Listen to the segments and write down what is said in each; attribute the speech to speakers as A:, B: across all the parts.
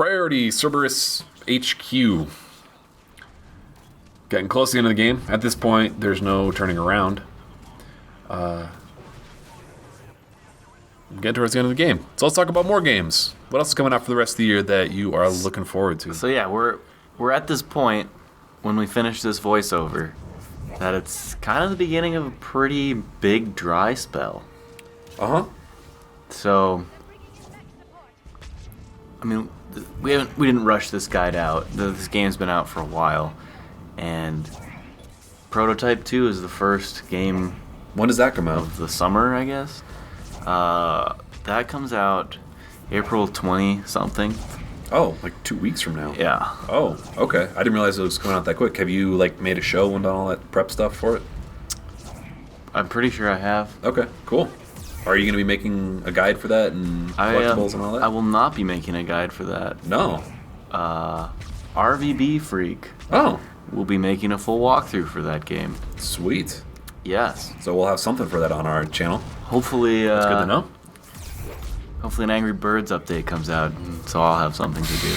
A: Priority Cerberus HQ. Getting close to the end of the game. At this point, there's no turning around. Getting towards the end of the game. So let's talk about more games. What else is coming out for the rest of the year that you are looking forward to?
B: So yeah, we're at this point when we finish this voiceover that it's kind of the beginning of a pretty big dry spell.
A: Uh-huh.
B: So, I mean, we didn't rush this guide out. This game's been out for a while, and Prototype 2 is the first game.
A: When does that come out?
B: Of the summer, I guess. That comes out April 20-something.
A: Oh, like 2 weeks from now.
B: Yeah.
A: Oh, okay. I didn't realize it was coming out that quick. Have you made a show and done all that prep stuff for it?
B: I'm pretty sure I have.
A: Okay, cool. Are you going to be making a guide for that and collectibles and all that?
B: I will not be making a guide for that.
A: No.
B: RVB Freak.
A: Oh.
B: Will be making a full walkthrough for that game.
A: Sweet.
B: Yes.
A: So we'll have something for that on our channel.
B: Hopefully.
A: That's good to know.
B: Hopefully an Angry Birds update comes out, so I'll have something to do.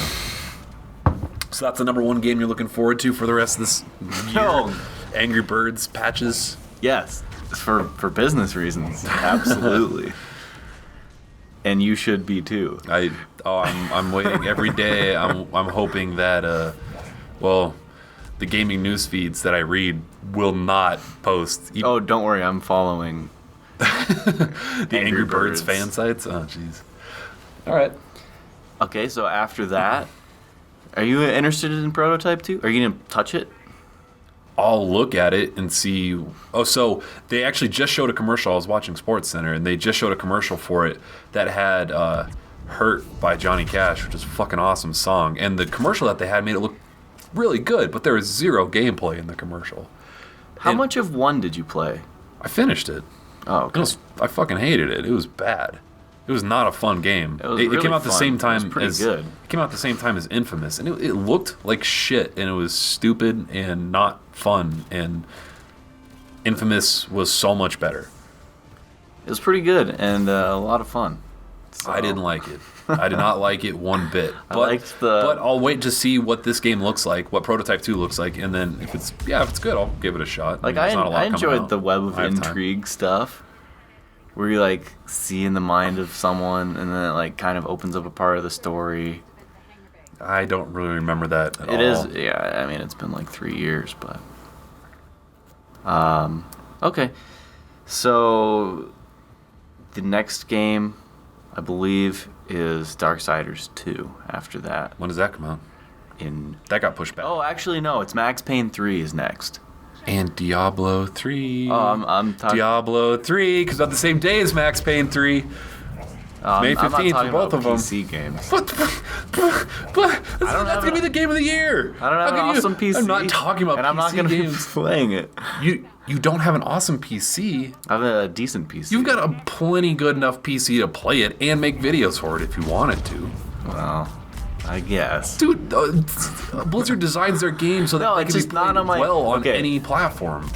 A: So that's the number one game you're looking forward to for the rest of this year?
B: No.
A: Angry Birds patches?
B: Yes. For business reasons. Absolutely. And you should be too.
A: I'm waiting every day. I'm hoping that the gaming news feeds that I read will not post.
B: Oh, don't worry, I'm following
A: the Angry Birds fan sites. Oh, jeez. All right.
B: Okay, so after that, are you interested in Prototype 2? Are you gonna touch it?
A: I'll look at it and see. Oh, so they actually just showed a commercial. I was watching SportsCenter, and they just showed a commercial for it that had "Hurt" by Johnny Cash, which is a fucking awesome song. And the commercial that they had made it look really good, but there was zero gameplay in the commercial.
B: How much of one did you play?
A: I finished it.
B: Oh, okay.
A: I fucking hated it. It was bad. It was not a fun game.
B: It
A: came out the same time
B: It was pretty good.
A: It came out the same time as Infamous, and it looked like shit, and it was stupid and not fun. And Infamous was so much better.
B: It was pretty good and a lot of fun. So.
A: I didn't like it. I did not like it one bit.
B: But
A: I'll wait to see what this game looks like, what Prototype 2 looks like, and then if it's good, I'll give it a shot.
B: Like I enjoyed the Web of Intrigue stuff, where you see in the mind of someone, and then it kind of opens up a part of the story.
A: I don't really remember that at all.
B: It is, yeah. I mean, it's been 3 years, but okay. So the next game, I believe, is Darksiders 2 after that.
A: When does that come out? That got pushed back.
B: Oh, actually, no. It's Max Payne 3 is next.
A: And Diablo 3.
B: Oh, I'm talking...
A: Diablo 3, because on the same day as Max Payne 3. May 15th for both of them.
B: PC games.
A: But that's going to be the game of the year.
B: I don't have an awesome PC.
A: I'm not talking about
B: and
A: PC
B: I'm not going to be
A: games.
B: playing it.
A: You don't have an awesome PC.
B: I have a decent PC.
A: You've got a plenty good enough PC to play it and make videos for it if you wanted to.
B: Well, I guess.
A: Dude, Blizzard designs their games so that they can be played on any platform.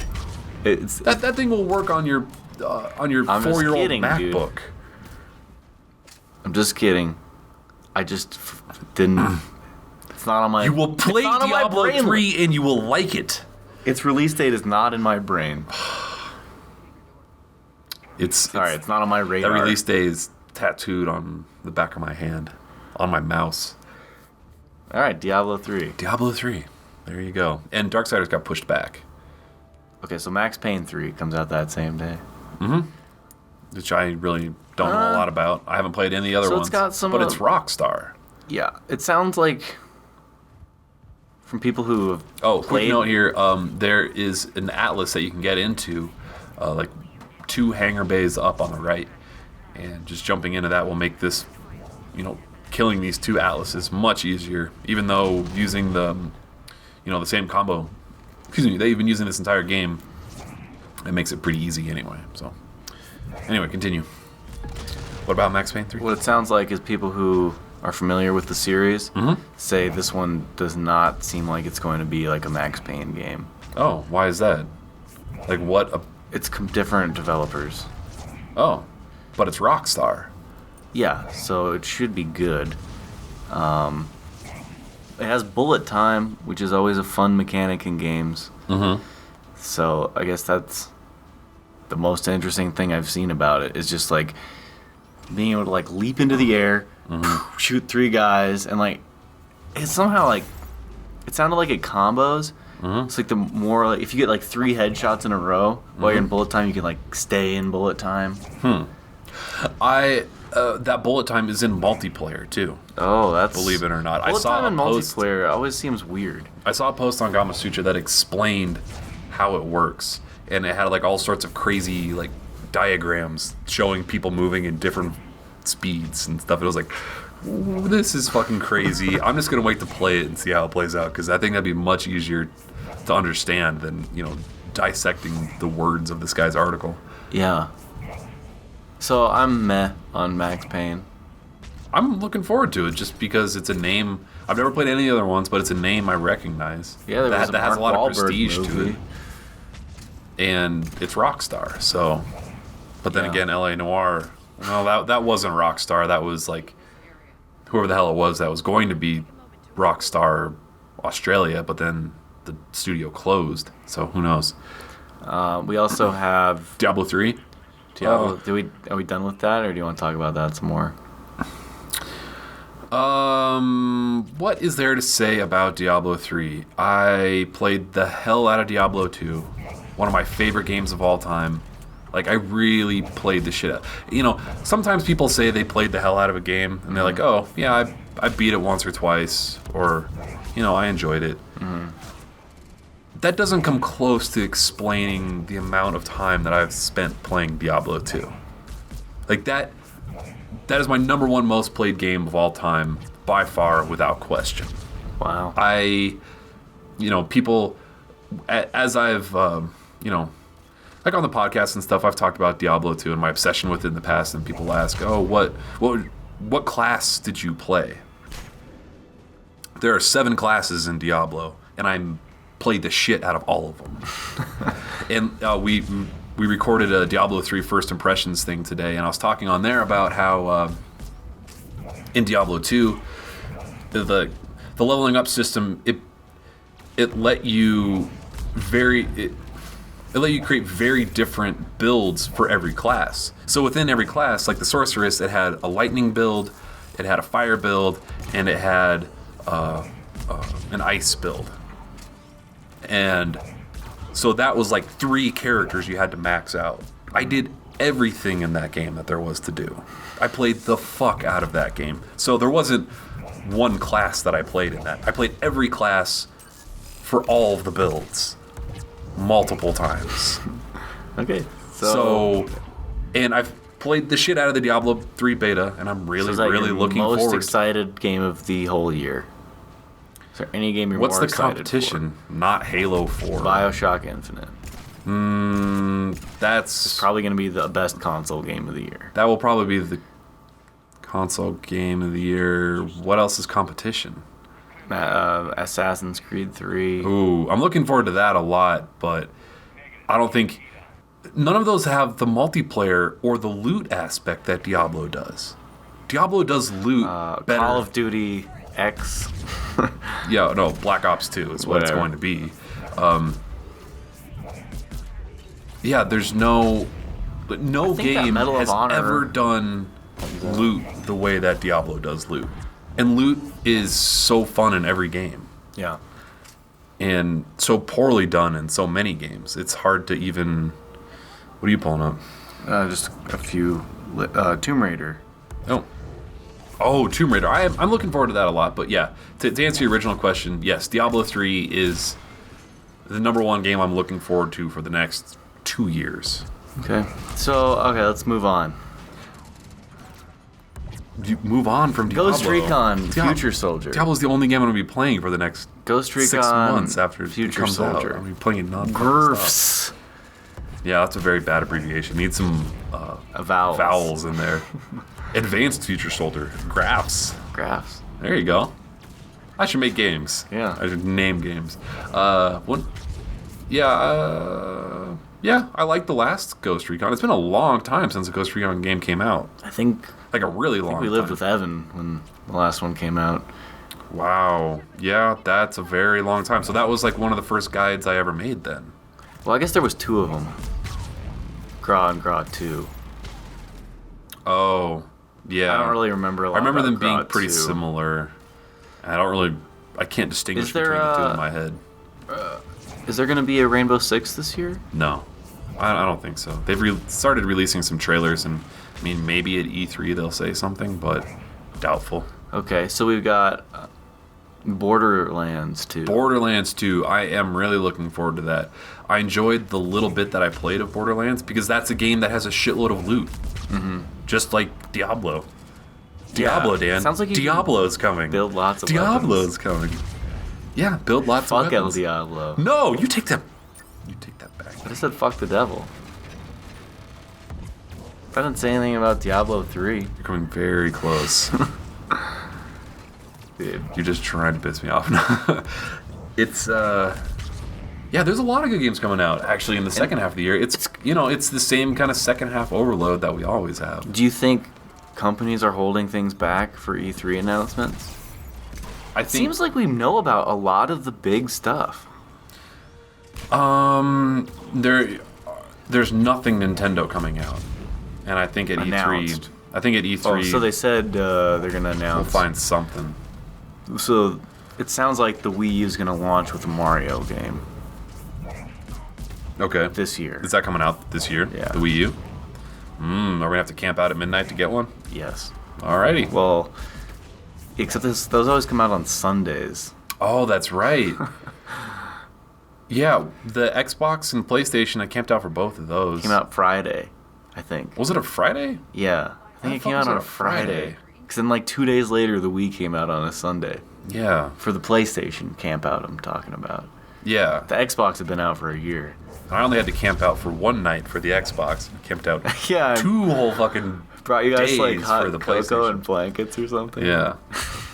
A: That thing will work on your 4-year-old MacBook.
B: Dude. I'm just kidding. I just didn't. It's not on my.
A: You will play Diablo 3 and you will like it.
B: Its release date is not in my brain.
A: It's
B: not on my radar.
A: That release date is tattooed on the back of my hand, on my mouse.
B: All right, Diablo 3.
A: Diablo 3. There you go. And Darksiders got pushed back.
B: Okay, so Max Payne 3 comes out that same day.
A: Mm-hmm. Which I really don't know a lot about. I haven't played any of the other ones.
B: Got some
A: but it's Rockstar.
B: Yeah, it sounds like from people who have played.
A: Quick note here. There is an atlas that you can get into, 2 hangar bays up on the right, and just jumping into that will make this, killing these 2 atlases much easier. Even though using the same combo. Excuse me. They've been using this entire game. It makes it pretty easy anyway. So, anyway, continue. What about Max Payne 3?
B: What it sounds like is people who are familiar with the series say this one does not seem like it's going to be like a Max Payne game.
A: Oh, why is that?
B: It's different developers.
A: Oh, but it's Rockstar.
B: Yeah, so it should be good. it has bullet time, which is always a fun mechanic in games.
A: Mm-hmm.
B: So I guess that's the most interesting thing I've seen about it. Is just like being able to like leap into the air, shoot 3 guys, and like it's somehow like it sounded like it combos. It's like the more like if you get like 3 headshots in a row while you're in bullet time, you can like stay in bullet time.
A: That bullet time is in multiplayer too.
B: Oh, that's
A: believe it or not.
B: Bullet time in multiplayer always seems weird.
A: I saw a post on Gamasutra that explained how it works, and it had like all sorts of crazy like diagrams showing people moving in different speeds and stuff. It was like, ooh, this is fucking crazy. I'm just gonna wait to play it and see how it plays out, because I think that'd be much easier to understand than dissecting the words of this guy's article.
B: Yeah. So I'm meh on Max Payne.
A: I'm looking forward to it just because it's a name. I've never played any other ones, but it's a name I recognize.
B: Yeah, that
A: has a lot of prestige
B: movie.
A: to it. And it's Rockstar, so. But then again, LA Noire. Well, that wasn't Rockstar. That was like whoever the hell it was that was going to be Rockstar Australia, but then the studio closed. So who knows?
B: We also have
A: Diablo 3.
B: Diablo. Are we done with that, or do you want to talk about that some more?
A: What is there to say about Diablo 3? I played the hell out of Diablo 2. One of my favorite games of all time. Like, I really played the shit out. Sometimes people say they played the hell out of a game, and they're like, oh, yeah, I beat it once or twice, or, I enjoyed it. That doesn't come close to explaining the amount of time that I've spent playing Diablo 2. Like, that is my number 1 most played game of all time, by far, without question.
B: Wow.
A: People, as I've, like on the podcast and stuff, I've talked about Diablo 2 and my obsession with it in the past, and people ask, oh, what class did you play? There are 7 classes in Diablo, and I played the shit out of all of them. And we recorded a Diablo 3 first impressions thing today, and I was talking on there about how in Diablo 2, the leveling up system, it let you create very different builds for every class. So within every class, like the sorceress, it had a lightning build, it had a fire build, and it had an ice build. And so that was like 3 characters you had to max out. I did everything in that game that there was to do. I played the fuck out of that game. So there wasn't one class that I played in that. I played every class for all of the builds. Multiple times.
B: Okay.
A: And I've played the shit out of the Diablo 3 beta, and I'm really looking forward.
B: Most excited game of the whole year. Is there any game you're more excited for?
A: What's the competition? Not Halo 4.
B: BioShock Infinite.
A: It's
B: probably going to be the best console game of the year.
A: That will probably be the console game of the year. What else is competition?
B: Assassin's Creed 3.
A: Ooh, I'm looking forward to that a lot, but I don't think none of those have the multiplayer or the loot aspect that Diablo does. Diablo does loot better.
B: Call of Duty X.
A: Yeah, no, Black Ops 2 is what it's going to be. Yeah, there's no game has ever done loot the way that Diablo does loot. And loot is so fun in every game.
B: Yeah.
A: And so poorly done in so many games. It's hard to even... What are you pulling up?
B: Just a few... Tomb Raider.
A: Oh, Tomb Raider. I'm looking forward to that a lot. But yeah, to answer your original question, yes, Diablo 3 is the number 1 game I'm looking forward to for the next 2 years.
B: Okay. Let's move on.
A: You move on from Diablo.
B: Ghost Recon Future Soldier.
A: Diablo's the only game I'm going to be playing for the next
B: Ghost Recon
A: 6 months after
B: Future
A: it comes
B: Soldier.
A: out. I'm playing it
B: GRFS.
A: Yeah, that's a very bad abbreviation. Need some vowels in there. Advanced Future Soldier. Graphs. There you go. I should make games.
B: Yeah.
A: I should name games. Yeah, I like the last Ghost Recon. It's been a long time since a Ghost Recon game came out.
B: I think
A: like a really long time.
B: We lived with Evan when the last one came out.
A: Wow. Yeah, that's a very long time. So that was like one of the first guides I ever made then.
B: Well, I guess there was 2 of them. Gra and Gra 2.
A: Oh, yeah.
B: I don't really remember a lot
A: I remember
B: about
A: them being
B: Gra
A: pretty
B: 2.
A: similar. I can't distinguish
B: Is there,
A: between the two in my head.
B: Is there going to be a Rainbow Six this year?
A: No, I don't think so. They've started releasing some trailers, and I mean, maybe at E3 they'll say something, but doubtful.
B: Okay, so we've got Borderlands 2.
A: Borderlands 2, I am really looking forward to that. I enjoyed the little bit that I played of Borderlands because that's a game that has a shitload of loot. Mm-hmm. Just like Diablo. Diablo, Dan.
B: Sounds like you
A: Diablo's coming.
B: build lots of
A: Diablo's
B: weapons.
A: coming. Yeah, build lots of
B: Fuck
A: weapons.
B: El Diablo.
A: No, you take that. You take that back.
B: I just said fuck the devil. I didn't say anything about Diablo 3.
A: You're coming very close.
B: Dude.
A: You're just trying to piss me off. It's yeah, there's a lot of good games coming out actually in the second half of the year. It's it's the same kind of second half overload that we always have.
B: Do you think companies are holding things back for E3 announcements?
A: I
B: It
A: think
B: seems like we know about a lot of the big stuff.
A: there's nothing Nintendo coming out. And I think at
B: Announced.
A: E3
B: Oh, so they said they're gonna
A: we'll
B: announce.
A: find something.
B: So it sounds like the Wii U is gonna launch with a Mario game
A: Okay.
B: this year.
A: Is that coming out this year?
B: Yeah.
A: The Wii U? Are we gonna have to camp out at midnight to get one?
B: Yes.
A: Alrighty.
B: Well, except those always come out on Sundays.
A: Oh, that's right. Yeah, the Xbox and PlayStation, I camped out for both of those.
B: Came out Friday, I think.
A: Was it a Friday?
B: Yeah, I think
A: I
B: it
A: thought
B: came
A: it was
B: out on
A: on
B: a
A: a Friday.
B: Friday. Because then, like 2 days later, the Wii came out on a Sunday.
A: Yeah.
B: For the PlayStation camp out, I'm talking about.
A: Yeah.
B: The Xbox had been out for a year.
A: I only had to camp out for one night for the Xbox. I camped out
B: Yeah.
A: 2 whole fucking
B: Brought you guys like
A: days
B: hot
A: for the
B: cocoa
A: PlayStation.
B: and blankets or something.
A: Yeah.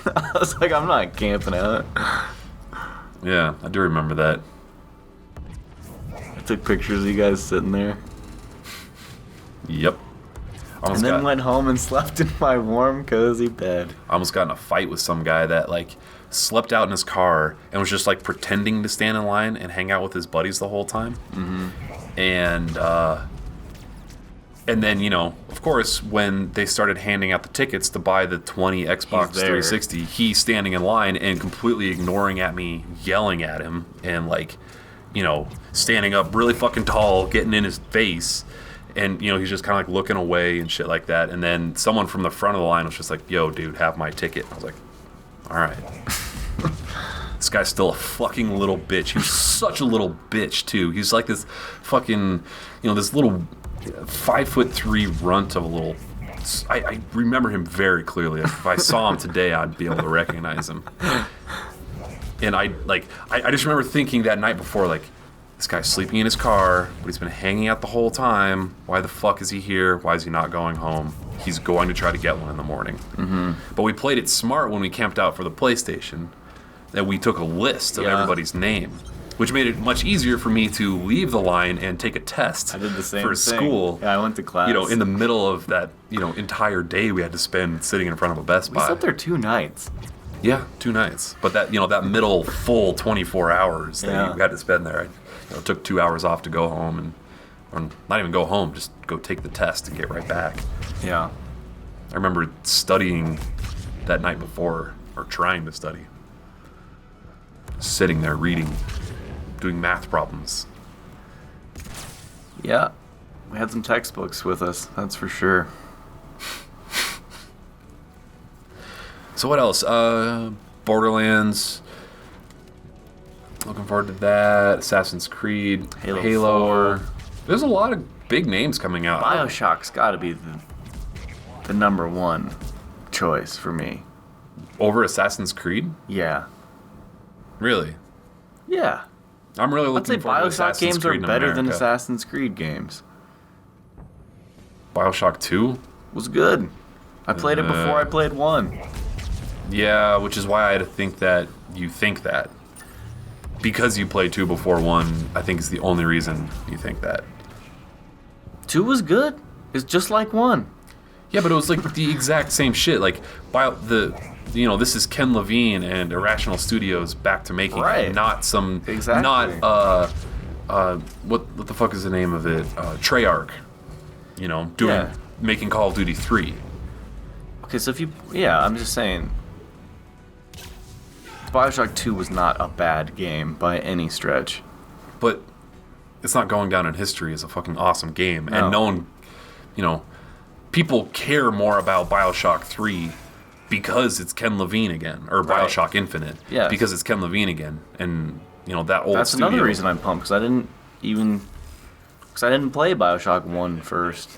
B: I was like, I'm not camping out.
A: Yeah, I do remember that.
B: I took pictures of you guys sitting there.
A: Yep.
B: And then went home and slept in my warm, cozy bed.
A: I almost got in a fight with some guy that like slept out in his car and was just like pretending to stand in line and hang out with his buddies the whole time. Mm-hmm. And then, of course, when they started handing out the tickets to buy the 20 Xbox 360, he's standing in line and completely ignoring at me, yelling at him, and like, standing up really fucking tall, getting in his face. And, he's just kind of like looking away and shit like that. And then someone from the front of the line was just like, yo, dude, have my ticket. I was like, all right. This guy's still a fucking little bitch. He was such a little bitch, too. He's like this fucking, this little 5'3" runt of a little. I remember him very clearly. If I saw him today, I'd be able to recognize him. And I just remember thinking that night before, like, this guy's sleeping in his car, but he's been hanging out the whole time. Why the fuck is he here? Why is he not going home? He's going to try to get one in the morning. Mm-hmm. But we played it smart when we camped out for the PlayStation. That we took a list of everybody's name, which made it much easier for me to leave the line and take a test.
B: I did the same
A: for
B: thing.
A: school.
B: Yeah, I went to class.
A: In the middle of that, entire day we had to spend sitting in front of a Best Buy.
B: We slept there 2 nights.
A: Yeah, 2 nights. But that, that middle full 24 hours that you had to spend there, it took 2 hours off to go home or not even go home, just go take the test and get right back.
B: Yeah.
A: I remember studying that night before, or trying to study. Sitting there reading, doing math problems.
B: Yeah. We had some textbooks with us, that's for sure.
A: So what else? Borderlands. Looking forward to that. Assassin's Creed.
B: Halo 4.
A: There's a lot of big names coming out.
B: BioShock's got to be the number 1 choice for me.
A: Over Assassin's Creed?
B: Yeah.
A: Really?
B: Yeah.
A: I'm really
B: I'd say
A: looking forward to
B: BioShock
A: Assassin's
B: games
A: Creed
B: are
A: in
B: better than
A: America.
B: Assassin's Creed games.
A: BioShock 2?
B: Was good. I played it before I played 1.
A: Yeah, which is why I had to think that you think that. Because you played 2 before 1, I think is the only reason you think that.
B: 2 was good. It's just like 1.
A: Yeah, but it was like the exact same shit. Like, this is Ken Levine and Irrational Studios back to making
B: Right.
A: it, not some,
B: Exactly.
A: not what the fuck is the name of it? Treyarch, making Call of Duty 3.
B: Okay, so I'm just saying, Bioshock 2 was not a bad game by any stretch.
A: But it's not going down in history as a fucking awesome game, and no one, people care more about Bioshock 3 because it's Ken Levine again, or
B: Right.
A: Bioshock Infinite,
B: Yes.
A: because it's Ken Levine again, and that old.
B: That's
A: studio.
B: another reason I'm pumped, because I didn't play Bioshock 1 first.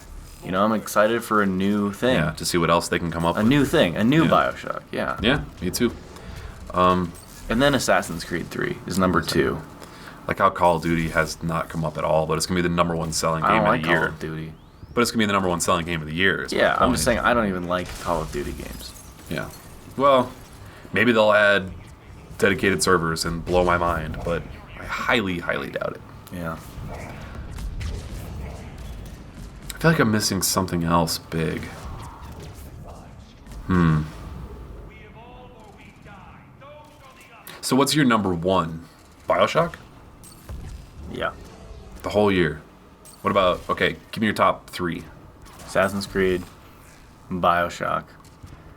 B: I'm excited for a new thing.
A: Yeah, to see what else they can come up
B: A
A: with.
B: new thing, a new
A: Yeah.
B: Bioshock, yeah.
A: Yeah, me too.
B: And then Assassin's Creed 3 is number 2.
A: Like how Call of Duty has not come up at all, but it's gonna be the number one selling
B: I
A: game
B: don't
A: of
B: like
A: the
B: Call
A: year.
B: of Duty.
A: But it's gonna be the number one selling game of the year. Is my
B: Yeah, I'm
A: point.
B: just saying I don't even like Call of Duty games.
A: Yeah. Well, maybe they'll add dedicated servers and blow my mind, but I highly, highly doubt it.
B: Yeah.
A: I feel like I'm missing something else big. So what's your number one? Bioshock?
B: Yeah.
A: The whole year. What about, okay, give me your top 3.
B: Assassin's Creed, Bioshock.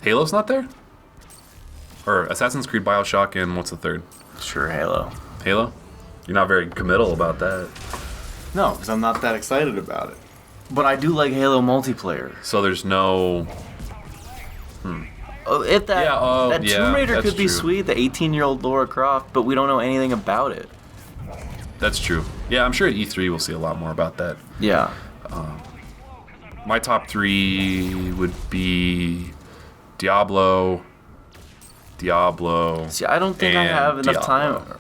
A: Halo's not there? Or Assassin's Creed, Bioshock, and what's the third?
B: Sure, Halo.
A: Halo? You're not very committal about that.
B: No, because I'm not that excited about it. But I do like Halo multiplayer.
A: So there's no...
B: Oh, if that that
A: yeah,
B: Tomb Raider
A: that's
B: could be
A: true.
B: sweet, the 18-year-old Lara Croft, but we don't know anything about it.
A: That's true. Yeah, I'm sure at E3 we'll see a lot more about that.
B: Yeah.
A: My top 3 would be Diablo.
B: See, I don't think I
A: and
B: have enough
A: Diablo.
B: time to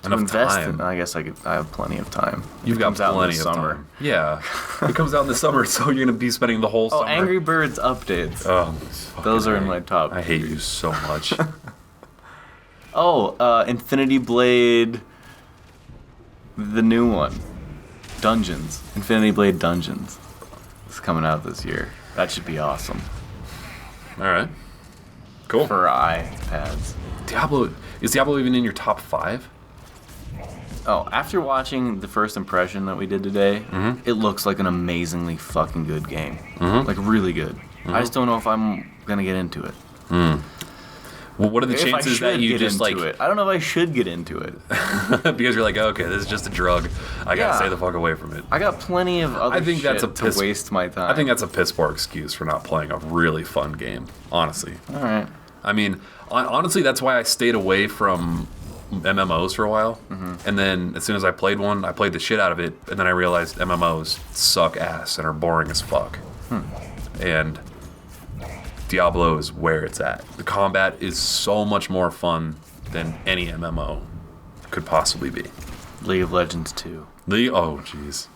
A: Enough
B: invest
A: time.
B: in. I guess I have plenty of time.
A: You've
B: It
A: got
B: comes out in
A: plenty
B: the
A: of
B: summer.
A: time. Yeah. It comes out in the summer, so you're going to be spending the whole
B: Oh,
A: summer.
B: Angry Birds updates.
A: Oh,
B: Those are in
A: fucking
B: my top.
A: I hate you so much.
B: Infinity Blade, the new one, Dungeons. Infinity Blade Dungeons. It's coming out this year. That should be awesome
A: All right. Cool.
B: for iPads.
A: Diablo. Is Diablo even in your top 5?
B: Oh, after watching the first impression that we did today, it looks like an amazingly fucking good game. Like, really good. I just don't know if I'm gonna get into it.
A: Well, what are the
B: If I
A: chances
B: should
A: that you
B: get
A: just
B: into
A: like
B: it. I don't know if I should get into it.
A: because you're like, okay, this is just a drug. I gotta
B: Yeah.
A: stay the fuck away from it.
B: I got plenty of other
A: I think
B: shit
A: that's a
B: to
A: piss-
B: waste my time.
A: I think that's a piss poor excuse for not playing a really fun game. Honestly,
B: All right.
A: I mean, honestly, that's why I stayed away from MMOs for a while. And then as soon as I played one, I played the shit out of it, and then I realized MMOs suck ass and are boring as fuck. And Diablo is where it's at. The combat is so much more fun than any MMO could possibly be.
B: League of Legends 2.
A: Oh, jeez.